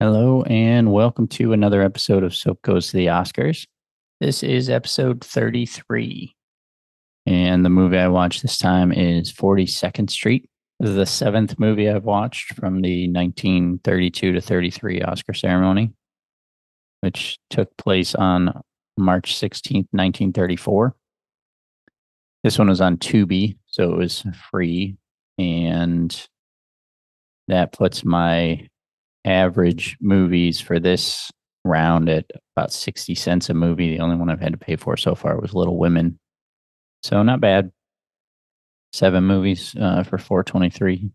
Hello and welcome to another episode of Soap Goes to the Oscars. This is episode 33. And the movie I watched this time is 42nd Street. This is the seventh movie I've watched from the 1932 to 33 Oscar ceremony, which took place on March 16th, 1934. This one was on Tubi, so it was free. And that puts my average movies for this round at about 60 cents a movie. The only one I've had to pay for so far was Little Women. So not bad. 7 movies for 423.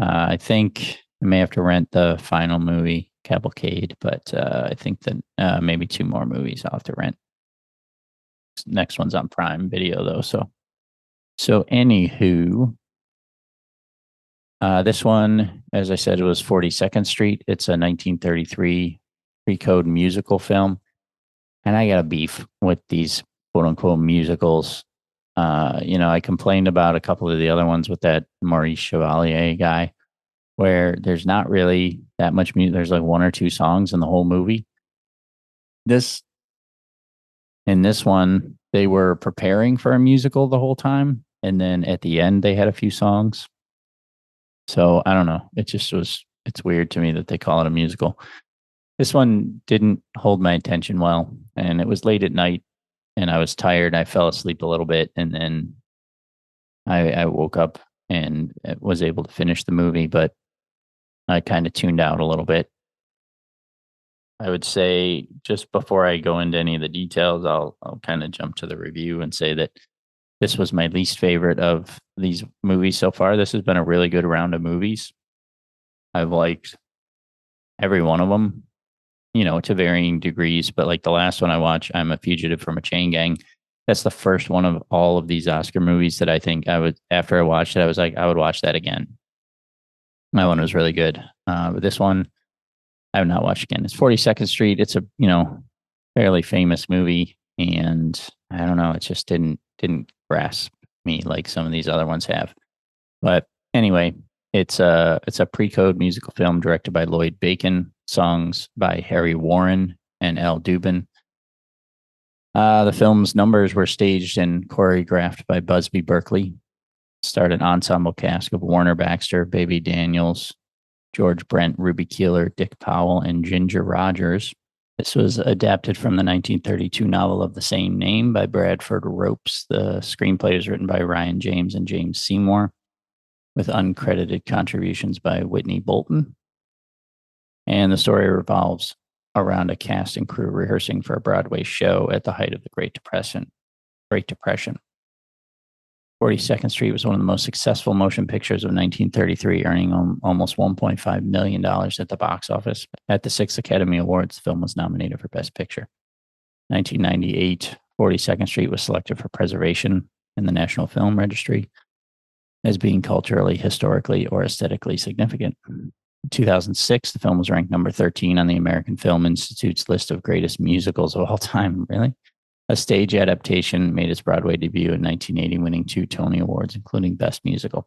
I think I may have to rent the final movie, Cavalcade, but I think that maybe 2 more movies I'll have to rent. Next one's on Prime Video though. So anywho, this one, as I said, it was 42nd Street. It's a 1933 pre-code musical film. And I got a beef with these quote unquote musicals. I complained about a couple of the other ones with that Maurice Chevalier guy, where there's not really that much music. There's like 1 or 2 songs in the whole movie. In this one, they were preparing for a musical the whole time. And then at the end, they had a few songs. So I don't know. It's weird to me that they call it a musical. This one didn't hold my attention well, and it was late at night and I was tired. I fell asleep a little bit, and then I woke up and was able to finish the movie, but I kind of tuned out a little bit. I would say, just before I go into any of the details, I'll kind of jump to the review and say that this was my least favorite of these movies so far. This has been a really good round of movies. I've liked every one of them, to varying degrees. But like the last one I watched, I'm a Fugitive from a Chain Gang. That's the first one of all of these Oscar movies that I think after I watched it, I was like, I would watch that again. My one was really good. But this one, I have not watched again. It's 42nd Street. It's a, fairly famous movie. And I don't know, it just didn't grasp me like some of these other ones have. But anyway, it's a pre-code musical film directed by Lloyd Bacon, songs by Harry Warren and Al Dubin. The film's numbers were staged and choreographed by Busby Berkeley. Starred an ensemble cast of Warner Baxter, Baby Daniels, George Brent, Ruby Keeler, Dick Powell, and Ginger Rogers. This was adapted from the 1932 novel of the same name by Bradford Ropes. The screenplay was written by Ryan James and James Seymour, with uncredited contributions by Whitney Bolton. And the story revolves around a cast and crew rehearsing for a Broadway show at the height of the Great Depression. 42nd Street was one of the most successful motion pictures of 1933, earning almost $1.5 million at the box office. At the 6th Academy Awards, the film was nominated for Best Picture. 1998, 42nd Street was selected for preservation in the National Film Registry as being culturally, historically, or aesthetically significant. In 2006, the film was ranked number 13 on the American Film Institute's list of greatest musicals of all time. Really? A stage adaptation made its Broadway debut in 1980, winning 2 Tony Awards, including Best Musical.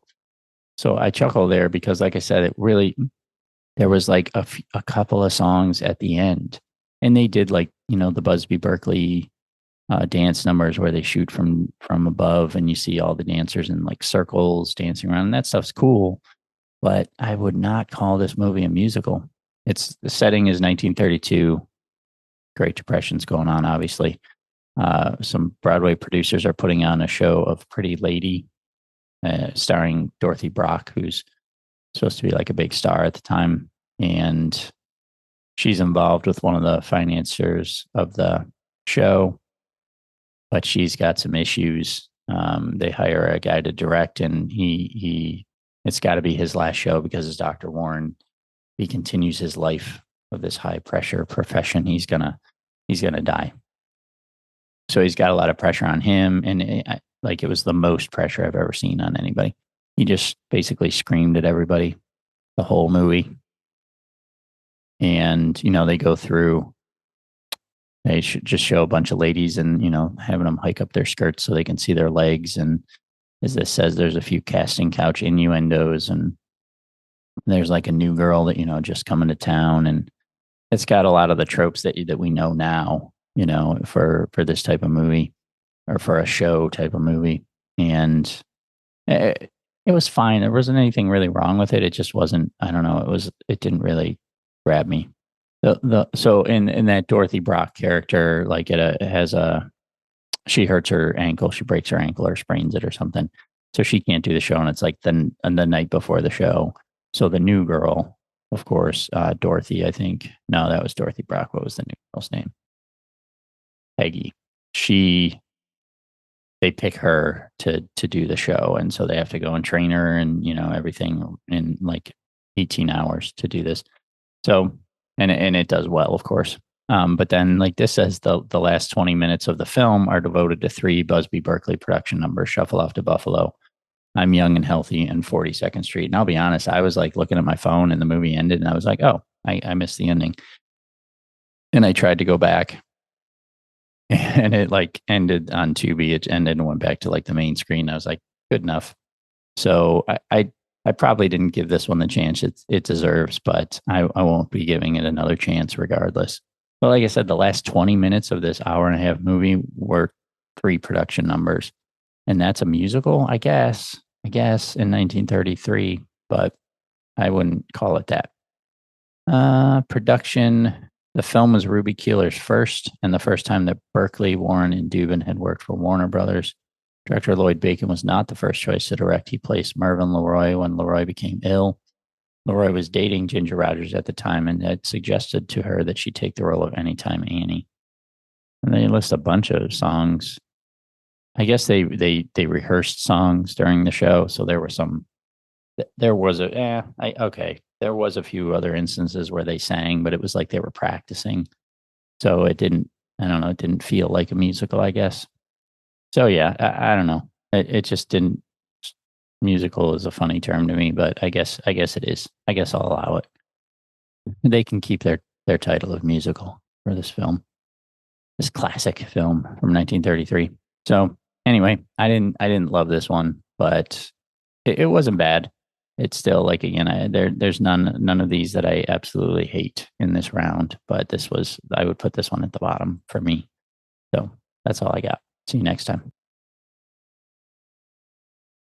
So I chuckle there because, like I said, there was like a couple of songs at the end, and they did like, the Busby Berkeley dance numbers where they shoot from above and you see all the dancers in like circles dancing around, and that stuff's cool. But I would not call this movie a musical. The setting is 1932. Great Depression's going on, obviously. Some Broadway producers are putting on a show of Pretty Lady, starring Dorothy Brock, who's supposed to be like a big star at the time. And she's involved with one of the financiers of the show, but she's got some issues. They hire a guy to direct, and it's got to be his last show because, as Dr. Warren, he continues his life of this high pressure profession. He's gonna die. So he's got a lot of pressure on him, and it was the most pressure I've ever seen on anybody. He just basically screamed at everybody the whole movie. And, they go through, they should just show a bunch of ladies and, having them hike up their skirts so they can see their legs. And as this says, there's a few casting couch innuendos and there's like a new girl that, just coming to town, and it's got a lot of the tropes that we know now, for this type of movie or for a show type of movie. And it was fine. There wasn't anything really wrong with it. It just wasn't, I don't know, it didn't really grab me. So in that Dorothy Brock character, like it has she hurts her ankle, she breaks her ankle or sprains it or something. So she can't do the show. And it's like the night before the show. So the new girl, of course, Dorothy, I think. No, that was Dorothy Brock. What was the new girl's name? Peggy. They pick her to do the show, and so they have to go and train her and everything in like 18 hours to do this. So and it does well, of course. But then, like this says, the last 20 minutes of the film are devoted to 3 Busby Berkeley production numbers: Shuffle Off to Buffalo, I'm Young and Healthy, and 42nd Street. And I'll be honest, I was like looking at my phone and the movie ended, and I was like, oh, I missed the ending. And I tried to go back, and it like ended on Tubi. It ended and went back to like the main screen. I was like, good enough. So I probably didn't give this one the chance it deserves, but I won't be giving it another chance regardless. But like I said, the last 20 minutes of this hour and a half movie were 3 production numbers. And that's a musical, I guess, in 1933, but I wouldn't call it that. Production. The film was Ruby Keeler's first, and the first time that Berkeley, Warren, and Dubin had worked for Warner Brothers. Director Lloyd Bacon was not the first choice to direct. He placed Mervyn LeRoy when LeRoy became ill. LeRoy was dating Ginger Rogers at the time and had suggested to her that she take the role of Anytime Annie. And they list a bunch of songs. I guess they rehearsed songs during the show, so there were some. There was there was a few other instances where they sang, but it was like they were practicing. So it didn't, I don't know, it didn't feel like a musical, I guess. So yeah, I don't know. It just didn't. Musical is a funny term to me, but I guess it is. I guess I'll allow it. They can keep their title of musical for this film, this classic film from 1933. So anyway, I didn't love this one, but it wasn't bad. It's still like, again, there's none of these that I absolutely hate in this round, but I would put this one at the bottom for me. So that's all I got. See you next time.